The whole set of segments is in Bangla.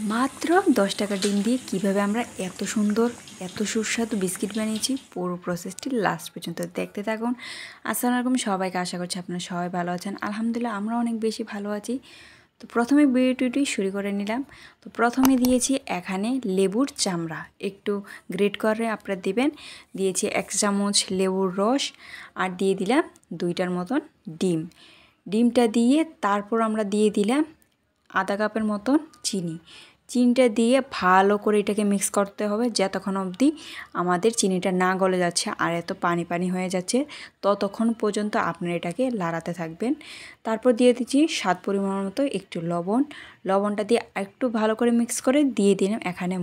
মাত্র 10 টাকা ডিম দিয়ে কিভাবে আমরা এত সুন্দর এত সুস্বাদু বিস্কিট বানিয়েছি পুরো প্রসেসটি লাস্ট পর্যন্ত দেখতে থাকুন। আসসালামু আলাইকুম সবাইকে, আশা করছি আপনারা সবাই ভালো আছেন। আলহামদুলিল্লাহ আমরা অনেক বেশি ভালো আছি। তো প্রথমে ভিডিওটি শুরু করে নিলাম। তো প্রথমে দিয়েছি এখানে লেবুর চামড়া একটু গ্রেট করে আপনারা দিবেন, দিয়েছি 1 চামচ লেবুর রস আর দিয়ে দিলাম 2টার মতন ডিমটা দিয়ে তারপর আমরা দিয়ে দিলাম আধা কাপের মতন চিনিটা দিয়ে ভালো করে এটাকে মিক্স করতে হবে যতক্ষণ অবধি আমাদের চিনিটা না গলে যাচ্ছে আর এত পানি পানি হয়ে যাচ্ছে ততক্ষণ পর্যন্ত আপনারা এটাকে লাড়াতে থাকবেন। তারপর দিয়ে দিচ্ছি স্বাদ পরিমাণ মতো একটু লবণটা দিয়ে একটু ভালো করে মিক্স করে দিয়ে দিলাম এখানে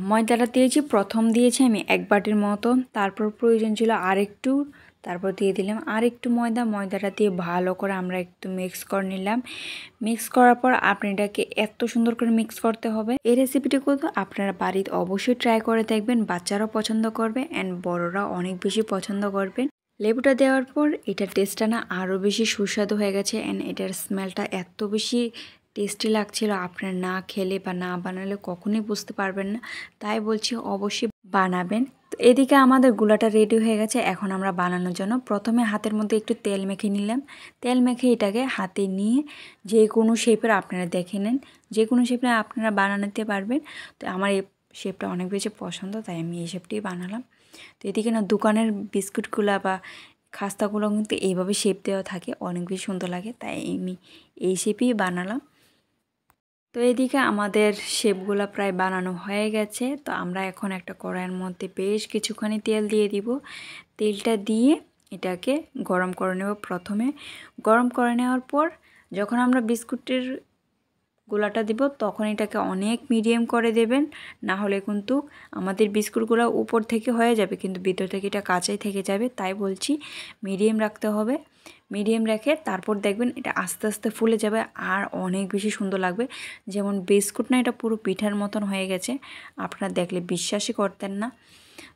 ময়দাটা দিয়েছি। প্রথম দিয়েছি আমি 1 বাটির মতন, তারপর প্রয়োজন ছিল আরেকটু, তারপর দিয়ে দিলাম আরেকটু ময়দাটা দিয়ে ভালো করে আমরা একটু মিক্স করে নিলাম। মিক্স করার পর আপনি এটাকে এত সুন্দর করে মিক্স করতে হবে। এই রেসিপিটি কিন্তু আপনারা বাড়িতে অবশ্যই ট্রাই করে দেখবেন, বাচ্চারাও পছন্দ করবে অ্যান্ড বড়রা অনেক বেশি পছন্দ করবেন। লেবুটা দেওয়ার পর এটার টেস্টটা না আরও বেশি সুস্বাদু হয়ে গেছে অ্যান্ড এটার স্মেলটা এত বেশি টেস্টি লাগছিল, আপনার না খেলে বা না বানালে কখনোই বুঝতে পারবেন না। তাই বলছি অবশ্যই বানাবেন। তো এদিকে আমাদের গুলাটা রেডি হয়ে গেছে। এখন আমরা বানানোর জন্য প্রথমে হাতের মধ্যে একটু তেল মেখে নিলাম। তেল মেখে এটাকে হাতে নিয়ে যে কোনো শেপের আপনারা দেখে নেন, যে কোনো শেপে আপনারা বানাতে পারবেন। তো আমার এই শেপটা অনেক বেশি পছন্দ, তাই আমি এই শেপটাই বানালাম। তো এদিকে না দোকানের বিস্কুটগুলো বা খাস্তাগুলো কিন্তু এইভাবে শেপ দেওয়া থাকে, অনেক বেশি সুন্দর লাগে, তাই আমি এই শেপেই বানালাম। তো এদিকে আমাদের শেপগুলো প্রায় বানানো হয়ে গেছে। তো আমরা এখন একটা কড়াইয়ের মধ্যে বেশ কিছুখানি তেল দিয়ে দিব। তেলটা দিয়ে এটাকে গরম করে নেব। প্রথমে গরম করে নেওয়ার পর যখন আমরা বিস্কুটের গোলাটা দিব তখন এটাকে অনেক মিডিয়াম করে দেবেন, না হলে কিন্তু আমাদের বিস্কুটগুলো উপর থেকে হয়ে যাবে কিন্তু ভিতর থেকে এটা কাঁচাই থেকে যাবে। তাই বলছি মিডিয়াম রাখতে হবে। মিডিয়াম রেখে তারপর দেখবেন এটা আস্তে আস্তে ফুলে যাবে আর অনেক বেশি সুন্দর লাগবে। যেমন বিস্কুট না, এটা পুরো পিঠার মতন হয়ে গেছে, আপনারা দেখলে বিশ্বাসই করতেন না।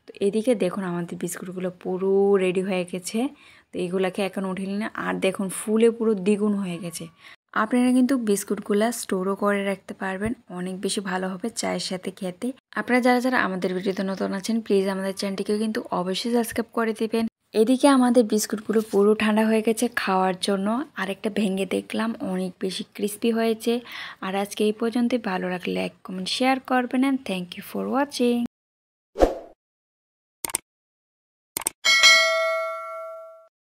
তো এদিকে দেখুন আমাদের বিস্কুটগুলো পুরো রেডি হয়ে গেছে। তো এইগুলোকে এখন উঠিয়ে নিন আর দেখুন ফুলে পুরো দ্বিগুণ হয়ে গেছে। আপনারা কিন্তু বিস্কুটগুলো স্টোরও করে রাখতে পারবেন, অনেক বেশি ভালো হবে চায়ের সাথে খেতে। আপনারা যারা যারা আমাদের ভিডিওতে নতুন আছেন প্লিজ আমাদের চ্যানেলটিকে কিন্তু অবশ্যই সাবস্ক্রাইব করে দেবেন। এদিকে আমাদের বিস্কুটগুলো পুরো ঠান্ডা হয়ে গেছে খাওয়ার জন্য। আরেকটা ভেঙে দেখলাম অনেক বেশি ক্রিস্পি হয়েছে। আর আজকে এই পর্যন্তই, ভালো লাগলে লাইক কমেন্ট শেয়ার করবেন। And thank you for watching.